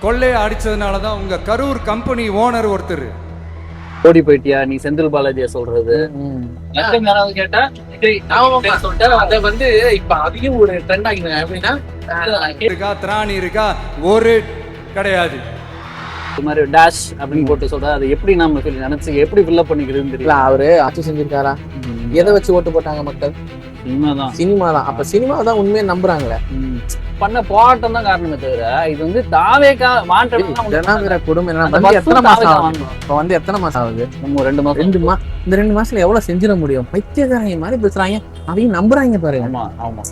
கொள்ளையை அடிச்சதுனால தான் உங்க Karur company owner ஒருத்தர் ஓடி போயிட்டியா நீ செந்தில் பாலாஜியா சொல்றது கேட்டா சொல்லிட்டு அதை வந்து இப்ப அதையும் ஒரு ட்ரெண்ட் ஆகிங்க எப்படின்னா இருக்கா திராணி இருக்கா ஒரு கிடையாது இது மாதிரி டேஷ் அப்படின்னு போட்டு சொல்ற அதை எப்படி நம்ம நினைச்சு எப்படி ஃபில்லப் பண்ணிக்கிறதுன்னு தெரியல. அவரு ஆட்சி செஞ்சிருக்காரா? எதை வச்சு ஓட்டு போட்டாங்க மக்கள்? சினிமா தான். அப்ப சினிமா தான் உண்மையை நம்புறாங்களே. பண்ண போராட்டம் தான் காரணமே தவிர இது வந்து தாவேக்கா மாற்றம் குடும்பம் எத்தனை மாசம் ஆகும்? இப்ப வந்து எத்தனை மாசம் ஆகுது? நம்ம 2 மாசம் இந்த 2 மாசத்துல எவ்வளவு செஞ்சிட முடியும்? பைத்தியக்காரங்க மாதிரி பேசுறாங்க, அதையும் நம்புறாங்க பாருங்க. ஆமா ஆமா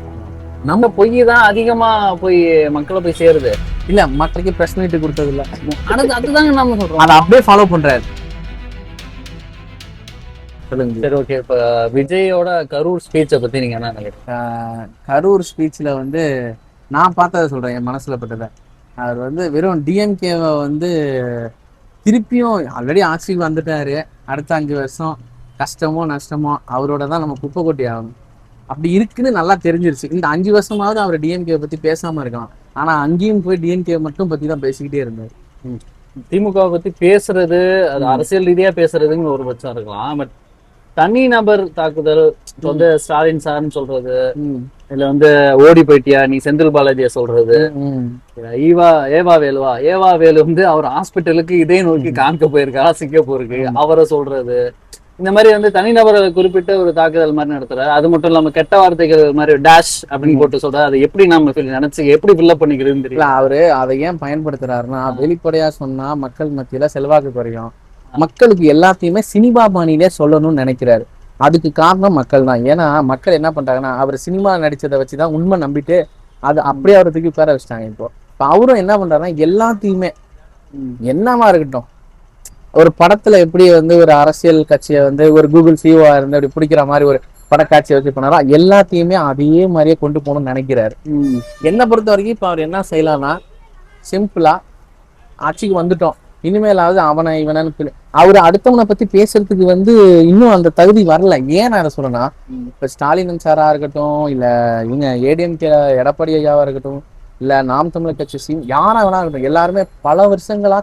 நம்ம பொய் தான் அதிகமா போய் மக்களை போய் சேருது. இல்ல மக்களுக்கு பிரஸ் மீட் கொடுத்தது இல்ல, அதுதாங்க நம்ம சொல்றோம். அதை அப்படியே ஃபாலோ பண்றாரு. சரி ஓகே, இப்ப விஜயோட கரூர் ஸ்பீச்சை பத்தி நீங்க என்ன நினைக்கிறீங்க? கரூர் ஸ்பீச்ல வந்து நான் பார்த்ததை சொல்றேன், என் மனசுல பட்டதை. அவர் வந்து வெறும் டிஎம்கேவை வந்து திருப்பியும் ஆல்ரெடி ஆட்சிக்கு வந்துட்டாரு, அடுத்த 5 வருஷம் கஷ்டமோ நஷ்டமோ அவரோட தான் நம்ம குப்பை கொட்டி ஆகணும் அப்படி இருக்குன்னு நல்லா தெரிஞ்சிருச்சு. இந்த 5 வருஷமாவது அவர் டிஎம்கே பத்தி பேசாம இருக்கலாம், ஆனா அங்கேயும் போய் டிஎம்கே மட்டும் பத்தி தான் பேசிக்கிட்டே இருந்தார். திமுக பத்தி பேசுறது அது அரசியல் ரீதியா பேசுறதுன்னு ஒரு பட்சம் இருக்கலாம். பட் தனி நபர் தாக்குதல் வந்து ஸ்டாலின் சார்னு சொல்றது, இதுல வந்து ஓடி போயிட்டியா நீ செந்தில் பாலாஜியா சொல்றது, ஏவா வேலு வந்து அவர் ஹாஸ்பிட்டலுக்கு இதே நோக்கி காமிக்க போயிருக்கா சிங்கப்பூருக்கு அவரை சொல்றது, இந்த மாதிரி வந்து தனிநபரை குறிப்பிட்ட ஒரு தாக்குதல் மாதிரி நடத்துறாரு. அது மட்டும் இல்லாம கெட்ட வார்த்தைகள் மாதிரி டேஷ் அப்படின்னு போட்டு சொல்ற அதை எப்படி நம்ம நினைச்சு எப்படி ஃபில்லப் பண்ணிக்கிறதுன்னு தெரியல. அவரு அதை ஏன் பயன்படுத்துறாருன்னா, வெளிப்படையா சொன்னா மக்கள் மத்தியில செல்வாக்கு குறையும், மக்களுக்கு எல்லாத்தையுமே சினிமா பாணியிலே சொல்லணும்னு நினைக்கிறாரு. அதுக்கு காரணம் மக்கள் தான். ஏன்னா மக்கள் என்ன பண்றாங்கன்னா, அவர் சினிமா நடிச்சதை வச்சுதான் உண்மை நம்பிட்டு அது அப்படியே அவரை தூக்கி உட்கார வச்சுட்டாங்க. இப்போ அவரும் என்ன பண்றாருன்னா, எல்லாத்தையுமே என்னவா இருக்கட்டும், ஒரு படத்துல எப்படி வந்து ஒரு அரசியல் கட்சியை வந்து ஒரு கூகுள் சிஓவா இருந்து அப்படி பிடிக்கிற மாதிரி ஒரு படக்காட்சியை வச்சு பண்ணாரோ எல்லாத்தையுமே அதே மாதிரியே கொண்டு போகணும்னு நினைக்கிறாரு. என்னை பொறுத்த வரைக்கும் இப்ப அவர் என்ன செய்யலாம்னா, சிம்பிளா ஆட்சிக்கு வந்துட்டோம், இனிமேலாவது அவனை இவனன்னு அவரு அடுத்தவனை பத்தி பேசுறதுக்கு வந்து இன்னும் அந்த தகுதி வரல. ஏன் நான் அதை சொல்றேன்னா, இப்ப ஸ்டாலின் சாரா இருக்கட்டும், இல்ல இவங்க ஏடிஎம்கே எடப்பாடி ஐயாவா இருக்கட்டும், இல்ல நாம் தமிழர் கட்சி யாரா வேணா இருக்கட்டும், எல்லாருமே பல வருஷங்களா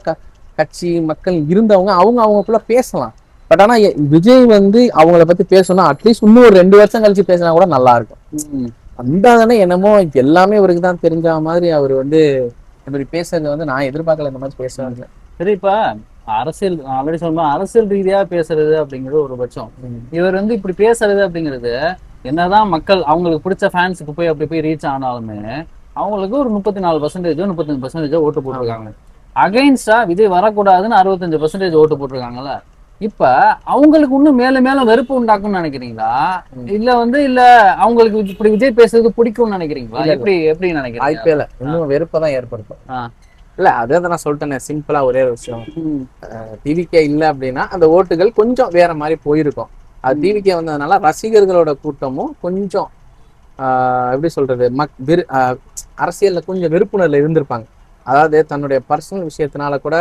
கட்சி மக்கள் இருந்தவங்க அவங்களுக்குள்ள பேசலாம். பட் ஆனா விஜய் வந்து அவங்கள பத்தி பேசணும், அட்லீஸ்ட் இன்னும் ஒரு 2 வருஷம் கழிச்சு பேசினா கூட நல்லா இருக்கும். அந்த என்னமோ எல்லாமே இவருக்கு தான் தெரிஞ்ச மாதிரி அவர் வந்து இந்த மாதிரி பேசுறது வந்து நான் எதிர்பார்க்கல, இந்த மாதிரி பேசுறாங்க. சரி, இப்ப அரசியல் ஆல்ரெடி சொல்லுமா அரசியல் ரீதியா பேசுறது அப்படிங்கிறது ஒரு பட்சம், இவர் வந்து இப்படி பேசுறது அப்படிங்கிறது என்னதான் மக்கள் அவங்களுக்கு பிடிச்ச ஃபேன்ஸுக்கு போய் அப்படி போய் ரீச் ஆனாலுமே அவங்களுக்கு ஒரு 34% 35% ஓட்டு போட்டிருக்காங்க. அகைன்ஸ்டா விஜய் வரக்கூடாதுன்னு 65% ஓட்டு போட்டிருக்காங்கல்ல. இப்ப அவங்களுக்கு இன்னும் மேல மேல வெறுப்பு உண்டாக்கும்னு நினைக்கிறீங்களா, இல்ல அவங்களுக்கு இப்படி விஜய் பேசுறது பிடிக்கும்னு நினைக்கிறீங்களா? எப்படி நினைக்கிறீங்க? ஐபிஎல் இன்னும் வெறுப்பை தான் ஏற்படுத்தும். இல்ல அதே தான் நான் சொல்லிட்டேன், சிம்பிளா ஒரே ஒரு விஷயம். டிவிகே இல்லை அப்படின்னா அந்த ஓட்டுகள் கொஞ்சம் வேற மாதிரி போயிருக்கும். அது டிவிகே வந்ததுனால ரசிகர்களோட கூட்டமும் கொஞ்சம் எப்படி சொல்றது, அரசியல்ல கொஞ்சம் வெறுப்புணர்ல இருந்திருப்பாங்க. அதாவது தன்னுடைய பர்சனல் விஷயத்தினால கூட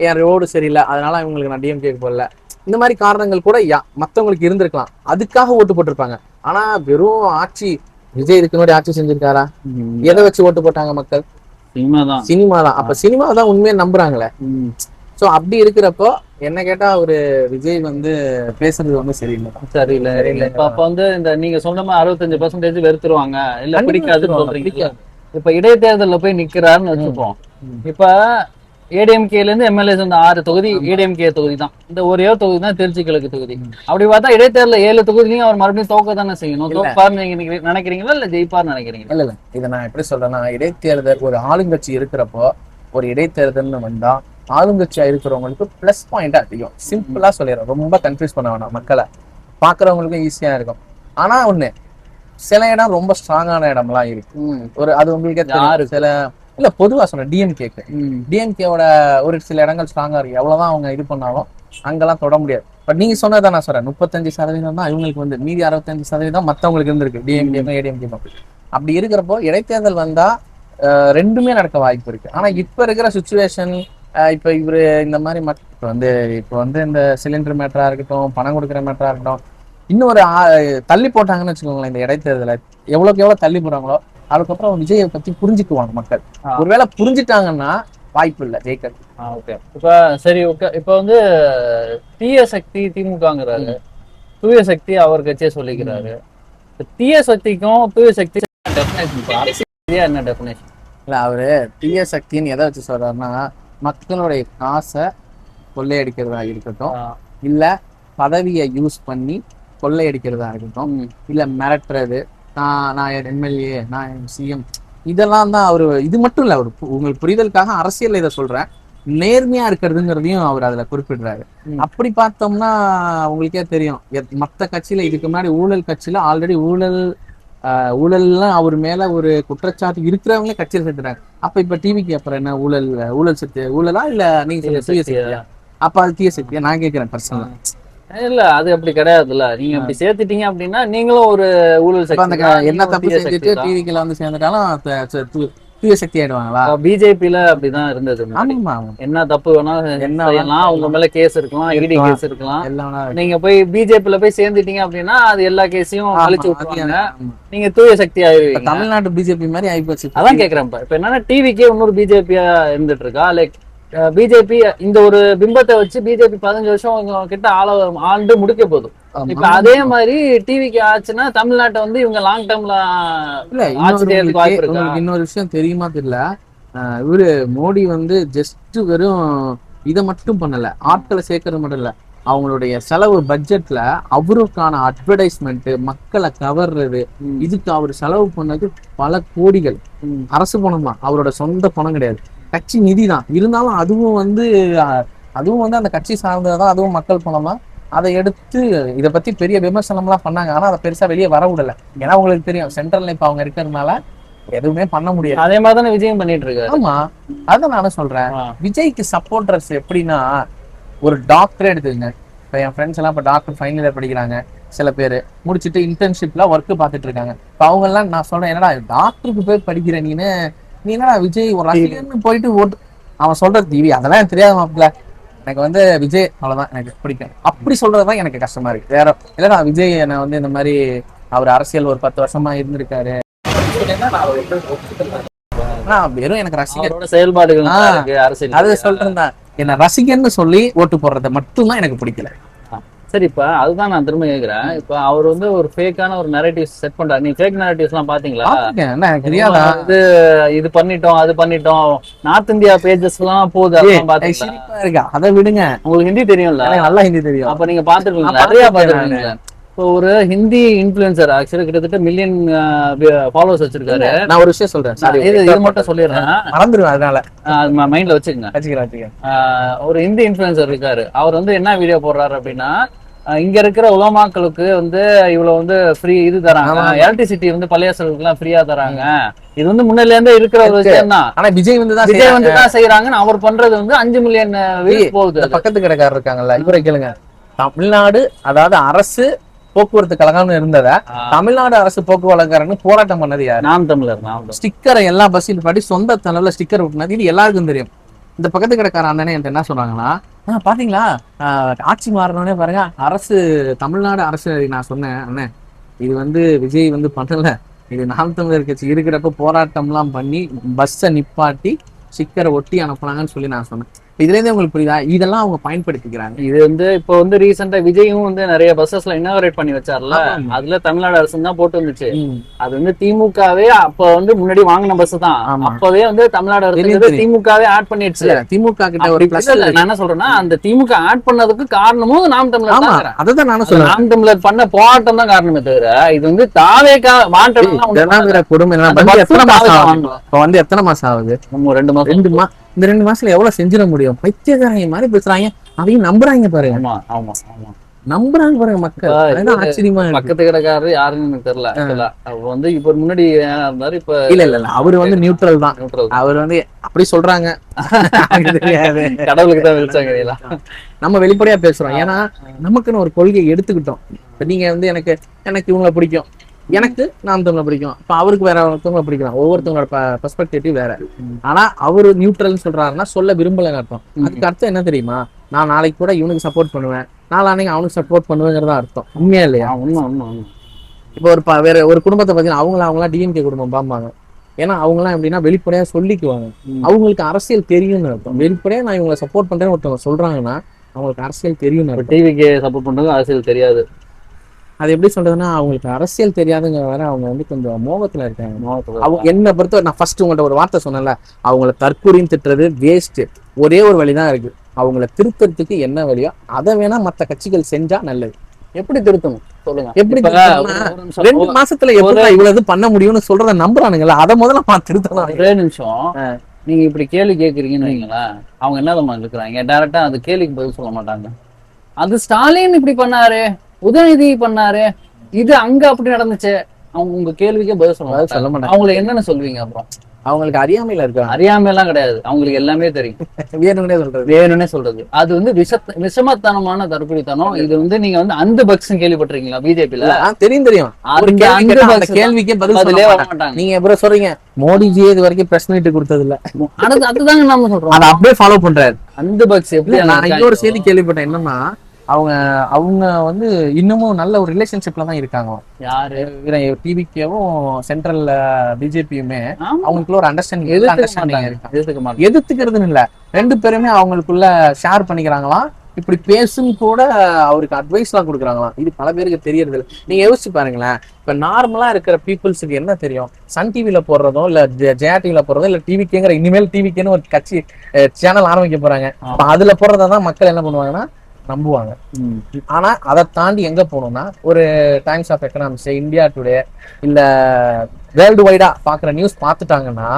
என் ரோடு சரியில்லை அதனால இவங்களுக்கு நான் டிஎம்கே போடல, இந்த மாதிரி காரணங்கள் கூட மற்றவங்களுக்கு இருந்திருக்கலாம், அதுக்காக ஓட்டு போட்டிருப்பாங்க. ஆனா வெறும் ஆட்சி, விஜய் இதுக்கு முன்னாடி ஆட்சி செஞ்சிருக்காரா? எதை வச்சு ஓட்டு போட்டாங்க மக்கள்? சினிமா தான். அப்ப சினிமா தான் உண்மையை நம்புறாங்களே. சோ அப்படி இருக்கிறப்போ என்ன கேட்டா ஒரு விஜய் வந்து பேசுறது வந்து சரியில்லை. அப்ப வந்து இந்த நீங்க சொன்ன மாதிரி 65% வெறுத்துருவாங்க, இல்ல பிடிக்காதுன்னு சொல்றீங்க. இப்ப இடைத்தேர்தல்ல போய் நிக்கிறாருன்னு வச்சுப்போம். இப்ப ஏடிஎம்கேல இருந்து எம்எல்ஏஸ் வந்து 6 தொகுதி ஏடிஎம்கே தொகுதி தான், இந்த ஒரே தொகுதி தான் திருச்சி கிழக்கு தொகுதி. அப்படி பார்த்தா இடைத்தேர்தல் 7 தொகுதிலையும் அவர் மறுபடியும் தோக்க தானே செய்யணும். தோப்பாருன்னு நீங்க நினைக்கிறீங்களா இல்ல ஜெயிப்பார்னு நினைக்கிறீங்க? இல்ல இதை நான் எப்படி சொல்றேன்னா, இடைத்தேர்தல் ஒரு ஆளுங்கட்சி இருக்கிறப்போ ஒரு இடைத்தேர்தல்னு வந்தா ஆளுங்கட்சியா இருக்கிறவங்களுக்கு பிளஸ் பாயிண்ட் அதிகம். சிம்பிளா சொல்லிடுறோம், ரொம்ப கன்ஃபியூஸ் பண்ண வேணாம், மக்களை பாக்குறவங்களுக்கும் ஈஸியா இருக்கும். ஆனா ஒண்ணு, சில இடம் ரொம்ப ஸ்ட்ராங்கான இடம்லாம் இருக்கு. ஒரு அது உங்களுக்கு சில இல்ல பொதுவா சொன்னேன், டிஎம்கேவோட ஒரு சில இடங்கள் ஸ்ட்ராங்கா இருக்கு. எவ்வளவுதான் அவங்க இது பண்ணாலும் அங்கெல்லாம் தொட முடியாது. பட் நீங்க சொன்னதான் நான் சொல்றேன், 35% தான் இவங்களுக்கு வந்து, மீதி 65% மத்தவங்களுக்கு இருந்திருக்கு, டிஎம்கேக்கும் ஏடிஎம்கேக்கும். அப்படி இருக்கிறப்போ இடைத்தேர்தல் வந்தா ரெண்டுமே நடக்க வாய்ப்பு இருக்கு. ஆனா இப்ப இருக்கிற சுச்சுவேஷன், இப்ப இவரு இந்த மாதிரி இப்ப வந்து இந்த சிலிண்டர் மேட்டரா இருக்கட்டும், பணம் கொடுக்குற மேட்டரா இருக்கட்டும், இன்னும் ஒரு தள்ளி போட்டாங்கன்னு வச்சுக்கோங்களேன், இந்த இடைத்தேர்தலை எவ்வளவுக்கு எவ்வளவு தள்ளி போறாங்களோ அதுக்கப்புறம் விஜயை பத்தி புரிஞ்சுக்குவாங்க மக்கள். ஒருவேளை புரிஞ்சுட்டாங்கன்னா வாய்ப்பு இல்லை ஜெயிக்கிறது. ஓகே. இப்ப சரி, ஓகே. இப்ப வந்து தீய சக்தி திமுகங்கிறாரு, தூய சக்தி அவர் கட்சியே சொல்லிக்கிறாரு. தீய சக்திக்கும் தூய சக்தி அரசியல் என்ன டெஃபினேஷன்? இல்ல அவரு தீய சக்தின்னு எதை வச்சு சொல்றாருன்னா, மக்களுடைய காசை கொள்ளையடிக்கிறதா இருக்கட்டும், இல்ல பதவியை யூஸ் பண்ணி கொள்ளையடிக்கிறதா இருக்கட்டும், இல்ல மிரட்டுறது, நான் எம்எல்ஏ, நான் சிஎம், இதெல்லாம் தான் அவரு. இது மட்டும் இல்ல, அவரு உங்களுக்கு புரிதலுக்காக அரசியல் இதை சொல்றேன், நேர்மையா இருக்கிறதுங்கிறதையும் அவர் அதுல குறிப்பிடுறாரு. அப்படி பார்த்தோம்னா உங்களுக்கே தெரியும், மற்ற கட்சியில இதுக்கு முன்னாடி ஊழல் கட்சியில ஆல்ரெடி ஊழல்லாம் அவர் மேல ஒரு குற்றச்சாட்டு இருக்கிறவங்க கட்சியில சேர்த்துறாங்க. அப்ப இப்ப டிவிக்கு அப்புறம் என்ன ஊழல் சக்தி ஊழலா இல்ல நீங்க சொல்ல தூய சக்தியா? அப்ப அது தீய சக்தியா நான் கேட்கிறேன் பர்சனலா. இல்ல அது அப்படி கிடையாதுல்ல. நீங்க அப்படி சேர்த்துட்டீங்க அப்படின்னா நீங்களும் ஒரு ஊழல் சக்தி. என்ன தப்பு செஞ்சுட்டு டிவிக்குள்ள வந்து சேர்ந்துட்டாலும் தூய சக்தி ஆயிடுவாங்களா? பிஜேபியில அப்படிதான் இருந்தது. என்ன தப்பு வேணா செய்யலாம், உங்க மேல கேஸ் இருக்கலாம், இடி கேஸ் இருக்கலாம். நீங்க போய் பிஜேபியில போய் சேர்ந்துட்டீங்க அப்படின்னா அது எல்லா கேஸையும் அழிச்சு விட்டுருவாங்க, நீங்க தூய சக்தி ஆயிடுவீங்க. தமிழ்நாட்டு பிஜேபி மாதிரி ஆயிப்போச்சு. அதான் கேக்குறேன். இப்ப என்னன்னா டிவிக்கே இன்னொரு பிஜேபியா இருந்துட்டு இருக்கா? லைக் பிஜேபி இந்த ஒரு பிம்பத்தை வச்சு பிஜேபி 15 வருஷம் கிட்ட ஆண்டு முடிக்க போதும். இப்ப அதே மாதிரி டிவிக்கு ஆச்சுன்னா தமிழ்நாட்டை வந்து இவங்க லாங் டேர்ம்ல இன்னொரு விஷயம் தெரியுமா தெரியல, இவரு மோடி வந்து ஜஸ்ட் வெறும் இதை மட்டும் பண்ணல, ஆட்களை சேர்க்கறது மட்டும் இல்ல, அவங்களுடைய செலவு பட்ஜெட்ல அவருக்கான அட்வர்டைஸ்மெண்ட், மக்களை கவர்றது, இதுக்கு அவர் செலவு பண்ணது பல கோடிகள். அரசு பணம் தான், அவரோட சொந்த பணம் கிடையாது, கட்சி நிதி தான். இருந்தாலும் அதுவும் வந்து அந்த கட்சி சார்ந்ததான், அதுவும் மக்கள் பணம் தான். அதை எடுத்து இதை பத்தி பெரிய விமர்சனம்லாம் பண்ணாங்க. ஆனா அதை பெருசா வெளியே வர விடல. ஏன்னா உங்களுக்கு தெரியும் சென்ட்ரல்ல இப்ப அவங்க இருக்கிறதுனால எதுவுமே பண்ண முடியாது. அதே மாதிரிதானே விஜயம் பண்ணிட்டு இருக்காரு. ஆமா, அதான் நானும் சொல்றேன். விஜய்க்கு சப்போர்ட்டர்ஸ் எப்படின்னா, ஒரு டாக்டரே எடுத்துக்கங்க. இப்ப என் ஃப்ரெண்ட்ஸ் எல்லாம் இப்ப டாக்டர் ஃபைனல் இயர் படிக்கிறாங்க, சில பேர் முடிச்சுட்டு இன்டர்ன்ஷிப்ல ஒர்க் பார்த்துட்டு இருக்காங்க. இப்ப அவங்க எல்லாம் நான் சொல்றேன், என்னடா டாக்டருக்கு போய் படிக்கிற நீ என்னடா விஜய் ஒரு ரசிகர்னு போயிட்டு ஓட்டு அவன் சொல்றது டிவி அதெல்லாம் எனக்கு தெரியாத மாப்பிள்ள, எனக்கு வந்து விஜய் அவ்வளவுதான் எனக்கு பிடிக்கும் அப்படி சொல்றதுதான் எனக்கு கஷ்டமா இருக்கு. வேற இல்ல, விஜய் என்ன வந்து இந்த மாதிரி அவர் அரசியல் ஒரு 10 வருஷமா இருந்திருக்காரு, வெறும் எனக்கு ரசிகர் செயல்பாடுகள் அது சொல்றேன் தான், என்ன ரசிகர்னு சொல்லி ஓட்டு போடுறத மட்டும்தான் எனக்கு பிடிக்கல. சரி, இப்ப அதுதான் நான் திரும்ப கேக்குறேன். இப்ப அவர் வந்து ஒரு ஃபேக்கான ஒரு நரேட்டிவ்ஸ் செட் பண்றாரு. நீ ஃபேக் நரேட்டிவ்ஸ் எல்லாம் பாத்தீங்களா? இது பண்ணிட்டோம், அது பண்ணிட்டோம், நார்த் இந்தியா பேஜஸ் எல்லாம் போகுது, அதெல்லாம் பாத்தீங்களா? அதை விடுங்க, உங்களுக்கு ஹிந்தி தெரியும்ல? நல்லா ஹிந்தி தெரியும். அப்ப நீங்க பாத்துருக்கீங்க, நிறைய பாத்துருக்கீங்க. இப்போ ஒரு ஹிந்தி இன்ஃபுளுசர் ஆக்சுவலி கிட்டத்தட்ட மில்லியன் ஃபாலோவர்ஸ் வச்சிருக்காரு. நான் ஒரு விஷயம் சொல்றேன், இது மட்டும் சொல்லிடுறேன், மறந்துடுவேன், அதனால மைண்ட்ல வச்சுக்கோங்க. ஒரு ஹிந்தி இன்ஃபுளுசர் இருக்காரு, அவர் வந்து என்ன வீடியோ போடுறாரு அப்படின்னா, இங்க இருக்கிற உலமாக்களுக்கு வந்து இவ்வளவு வந்து ஃப்ரீ இது தராங்க, எலக்ட்ரிசிட்டி வந்து பள்ளியாசலுக்கு எல்லாம் ஃப்ரீயா தராங்க, இது வந்து முன்னில இருந்தே இருக்கிற ஒரு விஷயம் தான். ஆனா விஜய் வந்து தான் செய்யறாங்கன்னு அவர் பண்றது வந்து 5 மில்லியன் போகுது. பக்கத்து கடைக்காரர் இருக்காங்கல்ல, இவரை கேளுங்க, தமிழ்நாடு அதாவது அரசு போக்குவரத்து கழகம்னு இருந்தத தமிழ்நாடு அரசு போக்குவரத்து கழகம் போராட்டம் பண்ணது யாரு? நாம் தமிழர். ஸ்டிக்கரை எல்லா பஸ்ஸில் பாட்டி சொந்த தலைவல ஸ்டிக்கர் விட்டுனது இது எல்லாருக்கும் தெரியும். இந்த பக்கத்து கடைக்கார அண்ணனே என்கிட்ட என்ன சொன்னாங்கன்னா, பாத்தீங்களா ஆட்சி மாறணும்னே பாருங்க, அரசு தமிழ்நாடு அரசு. நான் சொன்னேன், அண்ணே இது வந்து விஜய் வந்து பண்ணல, இது நாம் தமிழர் கட்சி இருக்கிறப்ப போராட்டம்லாம் பண்ணி பஸ்ஸை நிப்பாட்டி ஸ்டிக்கரை ஒட்டி அனுப்புனாங்கன்னு சொல்லி நான் சொன்னேன். இதுல இருந்து உங்களுக்கு புரியுதா? இதெல்லாம் அவங்க பயன்படுத்திக்கிறாங்க. இது வந்து இப்போ வந்து ரீசெண்டா விஜயும் வந்து நிறைய பஸ்ஸஸ்ல இனாகரேட் பண்ணி வச்சார்ல, அதுல தமிழ்நாடு அரசு தான் போட்டு வந்துச்சு. அது வந்து திமுகவே அப்ப வந்து முன்னாடி வாங்கின பஸ் தான், அப்பவே வந்து தமிழ்நாடு அரசு திமுகவே ஆட் பண்ணிடுச்சு. திமுக கிட்ட ஒரு பிளஸ் நான் என்ன சொல்றேன்னா, அந்த திமுக ஆட் பண்ணதுக்கு காரணமும் நாம் தமிழர் தான். அதுதான் நானும் சொல்றேன், நாம் தமிழர் பண்ண போராட்டம் தான் காரணமே தவிர இது வந்து தாவேகா மாற்றம் கொடுமை. வந்து எத்தனை மாசம் ஆகுது? 2 மாசம். இந்த 2 மாசத்துல எவ்வளவு செஞ்சிட முடியும்? பைத்தியக்காரங்க மாதிரி பேசுறாங்க, அதையும் நம்புறாங்க பாருங்க. நம்புறாங்க பாருங்க மக்கள். ஆச்சரியமா பக்கத்து கடைக்காரரு யாருன்னு எனக்கு தெரியல. வந்து இப்ப முன்னாடி இருந்தாரு, இப்ப இல்ல அவரு வந்து நியூட்ரல் தான். அவர் வந்து அப்படி சொல்றாங்க, கடவுளுக்கு தான் வெளிச்சாங்க. நம்ம வெளிப்படையா பேசுறோம், ஏன்னா நமக்குன்னு ஒரு கொள்கையை எடுத்துக்கிட்டோம். இப்ப நீங்க வந்து எனக்கு இவங்களை பிடிக்கும், எனக்கு நாம் தமிழை பிடிக்கும், இப்ப அவருக்கு வேற ஒருத்தவங்களை பிடிக்கலாம், ஒவ்வொருத்தவங்களோட பெர்ஸ்பெக்டிவ் வேற. ஆனா அவரு நியூட்ரல் சொல்றாருன்னா சொல்ல விரும்பலன்னு அர்த்தம். அதுக்கு அர்த்தம் என்ன தெரியுமா? நான் நாளைக்கு கூட இவனுக்கு சப்போர்ட் பண்ணுவேன், நாளைக்கு அவனுக்கு சப்போர்ட் பண்ணுவேங்கிறதா அர்த்தம். உண்மையா இல்லையா? இப்ப வேற ஒரு குடும்பத்தை பாத்தீங்கன்னா அவங்களாம் டிஎம்கே குடும்பம் பாம்பாங்க, ஏன்னா அவங்கலாம் எப்படின்னா வெளிப்படையா சொல்லிக்குவாங்க. அவங்களுக்கு அரசியல் தெரியும்னு அர்த்தம். வெளிப்படையா நான் இவங்களை சப்போர்ட் பண்றேன்னு ஒருத்தவங்க சொல்றாங்கன்னா அவங்களுக்கு அரசியல் தெரியும்னு அர்த்தம். டிவிக்கு சப்போர்ட் பண்றது அரசியல் தெரியாது. அது எப்படி சொல்றதுன்னா அவங்களுக்கு அரசியல் தெரியாதுங்கிற வர அவங்க வந்து கொஞ்சம் மோகத்துல இருக்காங்க. அவங்க என்ன பொறுத்த நான் ஃபர்ஸ்ட் உங்கள்கிட்ட ஒரு வார்த்தை சொன்னேன்ல, அவங்கள தற்கூரின்னு திட்டுறது வேஸ்ட். ஒரே ஒரு வழிதான் இருக்கு, அவங்கள திருத்தறதுக்கு என்ன வழியோ அதை வேணா மற்ற கட்சிகள் செஞ்சா நல்லது. எப்படி திருத்தணும் சொல்லுங்க. எப்படி 2 மாசத்துல எப்படி இவ்வளவு பண்ண முடியும்னு சொல்றத நம்புறானுங்களா, அதை முதல்ல திருத்தணும். ஒரே நிமிஷம், நீங்க இப்படி கேள்வி கேட்கறீங்கன்னு வைங்களேன், அவங்க என்ன தான் இருக்கிறாங்க, டைரக்டா அந்த கேள்விக்கு பதில் சொல்ல மாட்டாங்க. அது ஸ்டாலின் இப்படி பண்ணாரு, உதயநிதி பண்ணாரு, இது அங்க அப்படி நடந்துச்சு, அவங்க உங்க கேள்விக்கே பதில் சொல்ல மாட்டாங்க. அவங்களை என்னன்னு சொல்லுவீங்க? அப்புறம் அவங்களுக்கு அறியாமையில இருக்காங்க. அறியாமை எல்லாம் கிடையாது, அவங்களுக்கு எல்லாமே தெரியும். வேணும்னே சொல்றது அது வந்து விஷமத்தனமான தற்கொலைத்தனம். இது வந்து நீங்க வந்து அந்த பக்ஸ் கேள்விப்பட்டிருக்கீங்களா? பிஜேபியில தெரியும். கேள்விக்கே பதிலே வர மாட்டாங்க. நீங்க எப்படி சொல்றீங்க, மோடிஜி இது வரைக்கும் பிரஸ் மீட் கொடுத்தது இல்ல, அதுதாங்க நாம சொல்றோம். அதை அப்படியே ஃபாலோ பண்றாரு. அந்த பக்ஸ் எப்படி? நான் இன்னொரு செய்தி கேள்விப்பட்டேன், என்னன்னா அவங்க வந்து இன்னமும் நல்ல ஒரு ரிலேஷன்ஷிப்ல தான் இருக்காங்க. யாரு? டிவிகேவும் சென்ட்ரல் பிஜேபியுமே அவங்களுக்குள்ள ஒரு அண்டர்ஸ்டாண்டிங் எதிர்த்துக்கிறதுன்னு இல்ல, 2 பேருமே அவங்களுக்குள்ள ஷேர் பண்ணிக்கிறாங்களாம். இப்படி பேசும் கூட அவருக்கு அட்வைஸ் எல்லாம் கொடுக்குறாங்களாம். இது பல பேருக்கு தெரியறது இல்லை. நீங்க யோசிச்சு பாருங்களேன், இப்ப நார்மலா இருக்கிற பீப்புள்ஸுக்கு என்ன தெரியும்? சன் டிவில போடுறதோ இல்ல ஜெயா டிவில போடுறதோ இல்ல டிவிக்கேங்கிற இனிமேல் டிவிக்கேன்னு ஒரு கட்சி சேனல் ஆரம்பிக்க போறாங்க. அதுல போடுறதான் மக்கள் என்ன பண்ணுவாங்கன்னா நம்புவாங்க. ஆனா அதை தாண்டி எங்க போகணும்னா ஒரு Times of Economics, India Today இல்ல வேர்ல்டு வைடா பாக்குற நியூஸ் பார்த்துட்டாங்கன்னா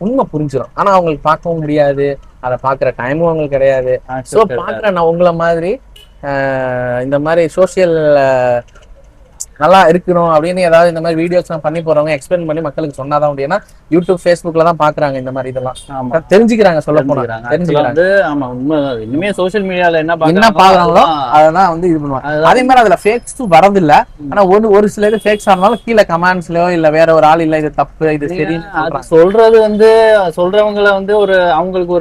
உண்மை புரிஞ்சிடும். ஆனா அவங்களுக்கு பார்க்கவும் முடியாது, அதை பாக்குற டைமும் அவங்களுக்கு கிடையாது. ஸோ பாக்குற நான் உங்களை மாதிரி இந்த மாதிரி சோசியல் நல்லா இருக்கணும் அப்படின்னு ஏதாவது இந்த மாதிரி வீடியோஸ் எல்லாம் பண்ணி போறவங்க எக்ஸ்பிளைன் பண்ணி மக்களுக்கு சொன்னாதான் உண்டு. ஏன்னா யூடியூப் ஃபேஸ்புக்ல தான் பாக்குறாங்க இந்த மாதிரி இதெல்லாம், தெரிஞ்சுக்கிறாங்க. சொல்ல போனா தெரிஞ்சுக்கிறாங்க. ஆமா, உண்மைதான். இனிமே சோசியல் மீடியால என்ன பாக்குறாங்களோ அதெல்லாம் வந்து இது பண்ணுவாங்க. அதே மாதிரி அதுல ஃபேக்ஸ் வரதில்ல. ஆனா ஒரு சில இது ஃபேக்ஸ் ஆனாலும் கீழே கமெண்ட்ஸ்லயோ இல்ல வேற ஒரு ஆள் இல்ல இது தப்பு இது சரி சொல்றது வந்து சொல்றவங்களை வந்து ஒரு அவங்களுக்கு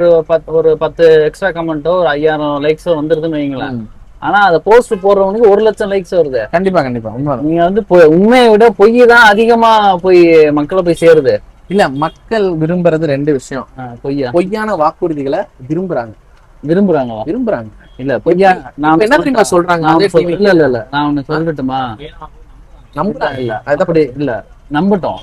ஒரு 10 எக்ஸ்ட்ரா கமெண்ட்டோ ஒரு 5000 லைக்ஸோ வந்துருதுன்னு வைங்களேன். ஆனா அதை போஸ்ட் போடுறவனுக்கு 1 லட்சம் லைக்ஸ் வருது. கண்டிப்பா உண்மை. நீங்க வந்து உண்மையை விட பொய் தான் அதிகமா போய் மக்களை போய் சேருது. இல்ல, மக்கள் விரும்புறது 2 விஷயம். பொய்யான வாக்குறுதிகளை விரும்புறாங்க. இல்ல பொய்யா நான் என்ன தெரியுமா சொல்றாங்க? இல்ல நான் ஒண்ணு சொல்லட்டுமா? நம்புறாங்க. இல்ல அப்படி இல்ல, நம்பட்டோம்.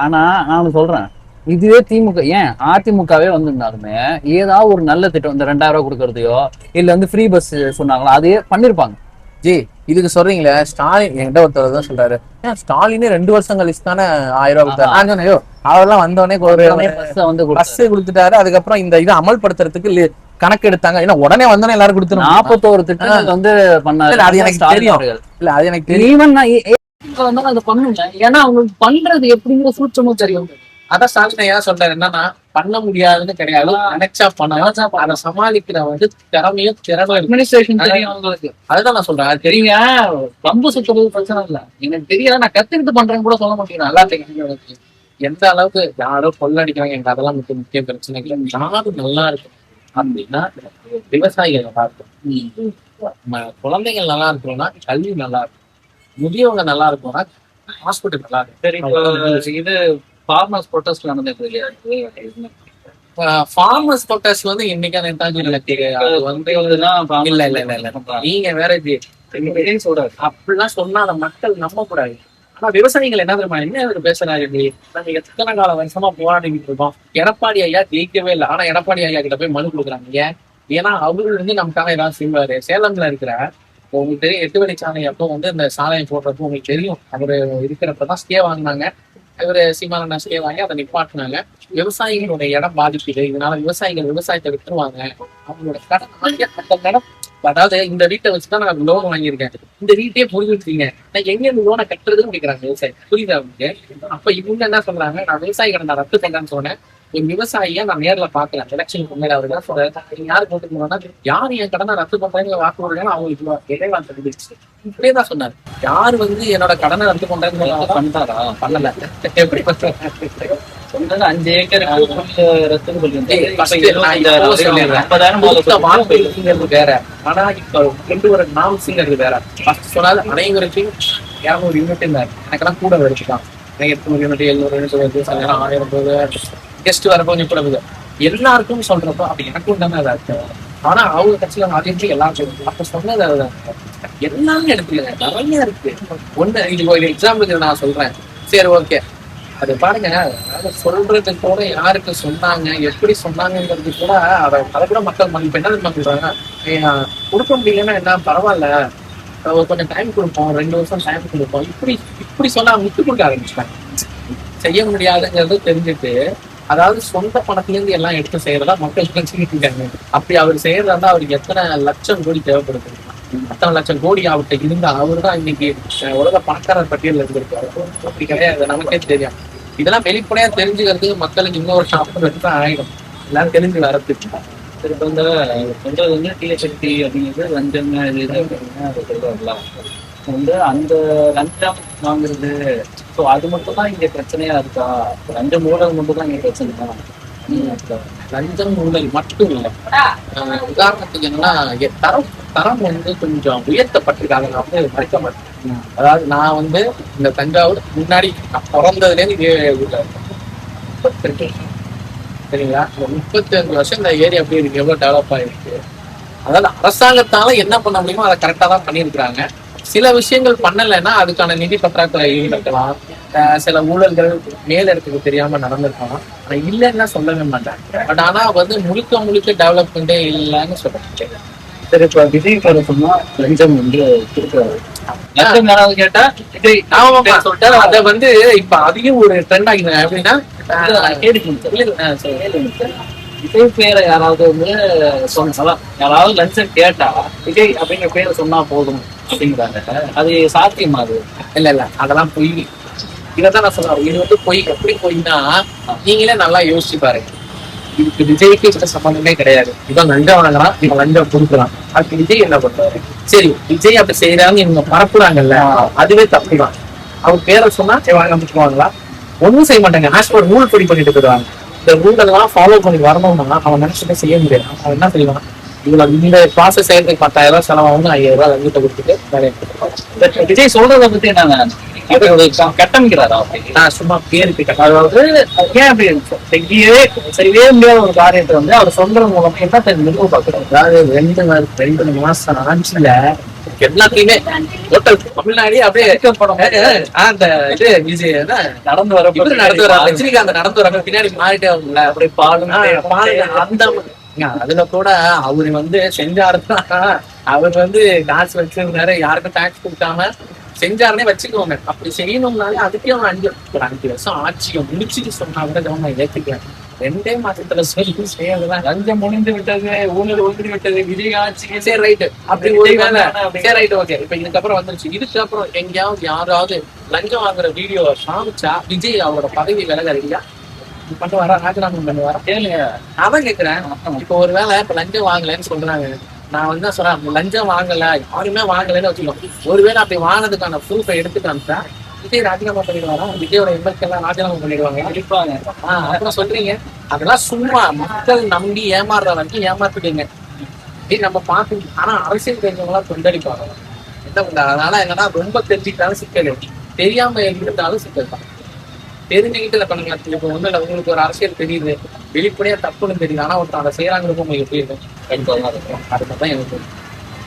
ஆனா நான் ஒண்ணு சொல்றேன், இதுவே திமுக ஏன் அதிமுகவே வந்திருந்தாலுமே ஏதாவது ஒரு நல்ல திட்டம், இந்த 2000 ரூபாய் கொடுக்கறதையோ இல்ல வந்து ஃப்ரீ பஸ் சொன்னாங்களோ அதையே பண்ணிருப்பாங்க. ஜி இதுக்கு சொல்றீங்களே, ஸ்டாலின் என்கிட்ட ஒருத்தர் தான் சொல்றாரு, ஏன் ஸ்டாலினே 2 வருஷம் கழிச்சு தானே 1000 ரூபாய் கொடுத்தாரு. அவரெல்லாம் வந்தோடனே பஸ் கொடுத்துட்டாரு. அதுக்கப்புறம் இந்த இதை அமல்படுத்துறதுக்கு கணக்கு எடுத்தாங்க. ஏன்னா உடனே வந்தோடனே எல்லாரும் கொடுத்துரும். 41 திட்டம் வந்து பண்ணாரு. அது எனக்கு தெரியும். இல்ல அது எனக்கு தெரியும். ஏன்னா அவங்களுக்கு பண்றது எப்படிங்கிற சூட்சமும் தெரியும். அதான் ஸ்டாலின் ஏன் சொல்றாரு, என்னன்னா பண்ண முடியாதுன்னு கிடையாது, நினைச்சா பண்ணலாம். அதை சமாளிக்கிற வந்து திறமையும் அட்மினிஸ்ட்ரேஷன் தெரியும் அவங்களுக்கு. அதுதான் நான் சொல்றேன். தெரியுங்க, பம்பு சுத்துறது பிரச்சனை இல்ல, எனக்கு தெரியல நான் கத்துக்கிட்டு பண்றேன்னு கூட சொல்ல மாட்டேங்கிறேன். நல்லா தெரியும் எந்த அளவுக்கு யாரும் கொள்ளடிக்கிறாங்க, எனக்கு அதெல்லாம் முக்கிய பிரச்சனை இல்லை. யாரும் நல்லா இருக்கும் அப்படின்னா விவசாயிகள் நல்லா இருக்கும், குழந்தைகள் நல்லா இருக்கணும்னா கல்வி நல்லா இருக்கும், முதியவங்க நல்லா இருக்கும்னா ஹாஸ்பிட்டல் நல்லா இருக்கும். இது ஃபார்மர்ஸ் ப்ரொடெஸ்ட் நடந்துட்டு ஃபார்மர்ஸ் ப்ரொடெஸ்ட் வந்து இன்னைக்கு நீங்க வேற சொல்றாரு அப்படிலாம் சொன்னா அந்த மக்கள் நம்ப கூடாது. ஆனா விவசாயிகள் என்ன தெரியுமா என்ன பேசுறாரு, நம்ம எத்தனை கால வருஷமா போராடிக்கிட்டு இருக்கோம், எடப்பாடி ஐயா ஜெயிக்கவே இல்லை, ஆனா எடப்பாடி ஐயா கிட்ட போய் மனு கொடுக்குறாங்க. ஏன்னா அவரு வந்து நமக்காக ஏதாவது செய்வாரு. சேலம்ல இருக்கிற உங்களுக்கு தெரியும் 8 வழிச்சாலை அப்போ வந்து இந்த சாலையை போடுறப்போ உங்களுக்கு தெரியும், அவரு இருக்கிறப்பதான் ஸ்டே வாங்கினாங்க. இவரு சீமானண்ணா ஸ்டே வாங்கி அதை நிப்பாட்டினாங்க. விவசாயிகளுடைய இடம் பாதிக்குது, இதனால விவசாயிகள் விவசாயத்தை விட்டுருவாங்க. அவங்களோட கடன் அதாவது இந்த வீட்டை வச்சுதான் நான் லோன் வாங்கியிருக்கேன், இந்த வீட்டையே புரிஞ்சுட்டீங்க, நான் எங்க இருந்து லோனை கட்டுறதுன்னு கேட்கறாங்க விவசாயி. புரியுதா அவங்களுக்கு? அப்ப இவங்க என்ன சொல்றாங்க, நான் விவசாயி கடன் நான் ரத்து பண்ணேன்னு சொன்னேன். ஒரு விவசாயியா நான் நேர்ல பாக்குறேன், எலெக்ஷனுக்கு முன்னாடி அவரு தான் சொல்றாரு, யாரு போட்டுக்கணும்னா யாரு என் கடனை ரத்து பண்றாங்க வாக்கு கொடுக்கணும் அவங்களுக்கு இடைவான் தெரிஞ்சிருச்சு. இப்படியேதான் சொன்னாரு. யாரு வந்து என்னோட கடனை ரத்து பண்றாங்க பண்ணாரா? பண்ணல. எப்படி பண்றாங்க? 5 ஏக்கர் வேற, ஆனா இப்ப கொண்டு வர நாம்ஸுங்கிறது வேற. சொன்னாலும் அனைவருக்கும் 200 யூனிட் இருந்தாரு, எனக்கெல்லாம் கூட வச்சுக்கலாம். எனக்கு 800 700 சில 1000 போகுது, கெஸ்ட் வரப்போ நிற்பது எல்லாருக்கும் சொல்றப்போ அப்படி எனக்கும் தானே அதை இருக்கு. ஆனா அவங்க கட்சியில மாதிரி எல்லாரும் அப்ப சொன்னது அதுதான். எல்லாமே எடுக்கல, நிறைய இருக்கு. ஒண்ணு இது ஒரு எக்ஸாம்பிளுக்கு நான் சொல்றேன். சரி ஓகே, அது பாருங்க, அதாவது சொல்றது கூட யாருக்கு சொன்னாங்க, எப்படி சொன்னாங்கிறது கூட அதை கூட மக்கள் இப்ப என்ன தெரியுமா சொல்றாங்க, கொடுக்க முடியலன்னா என்ன பரவாயில்ல, கொஞ்சம் டைம் கொடுப்போம், 2 வருஷம் டைம் கொடுப்போம், இப்படி சொன்னா விட்டு கொடுக்க ஆரம்பிச்சிட்டாங்க. செய்ய முடியாதுங்கிறது தெரிஞ்சுட்டு, அதாவது சொந்த பணத்துல இருந்து எல்லாம் எடுத்து செய்யறதா மக்கள் நினைச்சுக்கிட்டு இருக்காங்க. அப்படி அவர் செய்யறதா அவருக்கு எத்தனை லட்சம் கோடி தேவைப்படுது, அத்தனை லட்சம் கோடி அவர்கிட்ட இருந்தா அவரு தான் இன்னைக்கு உலக பணக்காரர் பட்டியலில் இருந்திருக்காரு. அப்படி கிடையாது, நமக்கே தெரியும். இதெல்லாம் வெளிப்படையா தெரிஞ்சுக்கிறதுக்கு மக்களுக்கு இன்னொரு 40 வருஷம் ஆயிடும், எல்லாம் தெரிஞ்சு வரதுக்கு. இப்போ இந்த சொல்றது வந்து தீயசக்தி அப்படிங்கிறது லஞ்சம் இது அப்படின்னு சொல்றாங்களா வந்து அந்த லஞ்சம் வாங்குறது. ஸோ அது மட்டும் தான் இங்க பிரச்சனையா இருக்கா? லஞ்சம் ஊழல் மட்டும் தான் இங்க பிரச்சனை தான்? லஞ்சம் ஊழல் மட்டும் இல்லை. உதாரணத்துக்கு என்னன்னா தரம் வந்து கொஞ்சம் உயர்த்தப்பட்டிருக்காங்க. நான் வந்து மறைக்க மாட்டேன். அதாவது நான் வந்து இந்த தஞ்சாவூர் முன்னாடி நான் பிறந்ததுலேருந்து இதே ஊர்ல இருக்கேன். சரிங்களா? 35 வருஷம் இந்த ஏரியா எப்படி இருக்கு, எவ்வளவு டெவலப் ஆயிருக்கு. அதாவது அரசாங்கத்தால என்ன பண்ண முடியுமோ அதை கரெக்டா தான் பண்ணியிருக்கிறாங்க. சில விஷயங்கள் பண்ணலைன்னா அதுக்கான நிதி பற்றாக்குறை இருக்கலாம், சில ஊழல்கள் மேலிடத்துக்கு தெரியாம நடந்திருக்கலாம். ஆனா இல்லைன்னா சொல்லவே மாட்டேன். பட் ஆனா வந்து முழுக்க டெவலப்மெண்டே இல்லைன்னு சொல்றேன். சரி, இப்போ விஜய் பேர சொன்னா லஞ்சம் வந்து கொடுக்குறாரு, லஞ்சம் யாராவது கேட்டா விஜய் சொல்லிட்டு அதை வந்து இப்ப அதிகம் ஒரு ட்ரெண்ட் ஆகிடுங்க. எப்படின்னா விஜய் பேரை யாராவது வந்து சொன்னா, யாராவது லஞ்சம் கேட்டா விஜய் அப்படிங்கிற பேரை சொன்னா போதும் அப்படிங்கிறாங்க. அது சாத்தியமா? அது இல்ல அதெல்லாம் பொய். இதான் நான் சொல்றேன், இது வந்து பொய். எப்படி பொய்னா, நீங்களே நல்லா யோசிச்சு பாருங்க. இதுக்கு விஜய்க்கு இதுக்கு சம்பந்தமே கிடையாது. இவன் லஞ்சம் வாங்குறான், இவன் லஞ்சம் கொடுக்குறான். அதுக்கு விஜய் என்ன பண்றாரு? சரி, விஜய் அப்படி செய்யறாங்க இவங்க பரப்புறாங்கல்ல, அதுவே தப்புதான். அவர் பேரை சொன்னா வாங்கிக்குவாங்களா? ஒன்னும் செய்ய மாட்டாங்க. ஹாஸ்பிட்டல் ரூல் படி பண்ணிட்டு போயிடுவாங்க. இந்த ரூல் எல்லாம் ஃபாலோ பண்ணி வரணும்னா அவன் நினைச்சுட்டு செய்ய முடியாது. அவன் என்ன செய்வான், இவ்வளவு இந்த ப்ராசஸ் செய்யறதுக்கு 10,000 ரூபாய் செலவாகும், 5,000 ரூபாய் லஞ்சத்தை கொடுத்துட்டு வேலையை. விஜய் சொல்றதை பத்தி என்ன கட்டமிக்கிறாரா? நான் சும்மா பேருக்கு அதாவது ஏன் அப்படி செய்யவே முடியாத ஒரு காரியத்தை வந்து அவர் சொல்றது மூலமா என்ன தெரிஞ்சு பாக்குறாரு. அதாவது 2 மாசம் ஆட்சியில எல்லாத்தையுமே ஹோட்டல் தமிழ்நாடு அப்படியே அந்த இது விஜய் நடந்து வர ரஜினிகாந்த் நடந்து வர பின்னாடி மாறிட்டே வரும்ல, அப்படியே பாலும் அந்த அதுல கூட அவரு வந்து செஞ்சாருன்னா அவர் வந்து காசு வச்சிருந்தாரு, யாருக்கும் டாக்ஸ் கொடுக்காம செஞ்சாருன்னே வச்சுக்கோங்க. அப்படி செய்யணும்னாலே அதுக்கே அவன் 5 வருஷம் ஆட்சியை முடிச்சுட்டு சொன்னா கூட நான் ஏத்துக்கிறேன். 2 மாசத்துல சொல்லி செய்யறதுதான். லஞ்சம் முடிந்து விட்டது, ஊழல் ஒழுங்கி விட்டது, விஜய் ஆட்சி. சரி ரைட்டு, அப்படி ஒரு வேலை. சரி ரைட்டு, ஓகே. இப்ப இதுக்கப்புறம் வந்துருச்சு. இதுக்கப்புறம் எங்கேயாவது யாராவது லஞ்சம் வாங்குற வீடியோ காமிச்சா விஜய் அவரோட பதவி விலக இல்லையா பண்ணுவாரா, ராஜினாமா பண்ணுவாரா? கேளுங்க, அதான் கேட்கிறேன். இப்ப ஒரு வேலை இப்ப லஞ்சம் வாங்கலன்னு சொல்றாங்க, நான் வந்து சொல்றேன் லஞ்சம் வாங்கல, யாருமே வாங்கலன்னு வச்சுக்கோம். ஒருவேளை அப்படி வாங்கினதுக்கான ப்ரூஃபை எடுத்து காமிச்சா விஜய் ராஜினாமா பண்ணிடுவாரா? விஜயோட எம்எல்ஏ எல்லாம் ராஜினாமா பண்ணிடுவாங்க, அடிப்பாங்க. அப்புறம் சொல்றீங்க அதெல்லாம் சும்மா மக்கள் நம்பி ஏமாறுற வரைக்கும் ஏமாத்துக்கீங்க. நம்ம பார்த்து. ஆனா அரசியல் தெரிஞ்சவங்களாம் கொண்டடிப்பாங்க. என்ன பண்ற? அதனால என்னன்னா ரொம்ப தெரிஞ்சுக்கிட்டாலும் சிக்கல், தெரியாம இருந்தாலும் சிக்கல் தான். தெரிஞ்சுக்கிட்டு இதை பண்ணுங்க. இப்போ ஒன்றும் இல்லை, உங்களுக்கு ஒரு அரசியல் தெரியுது, வெளிப்படையா தப்புன்னு தெரியுது, ஆனா ஒருத்தர் அதை செய்யறாங்கிறப்ப உங்களுக்கு எப்படி இருக்கும்? அதுதான் எனக்கு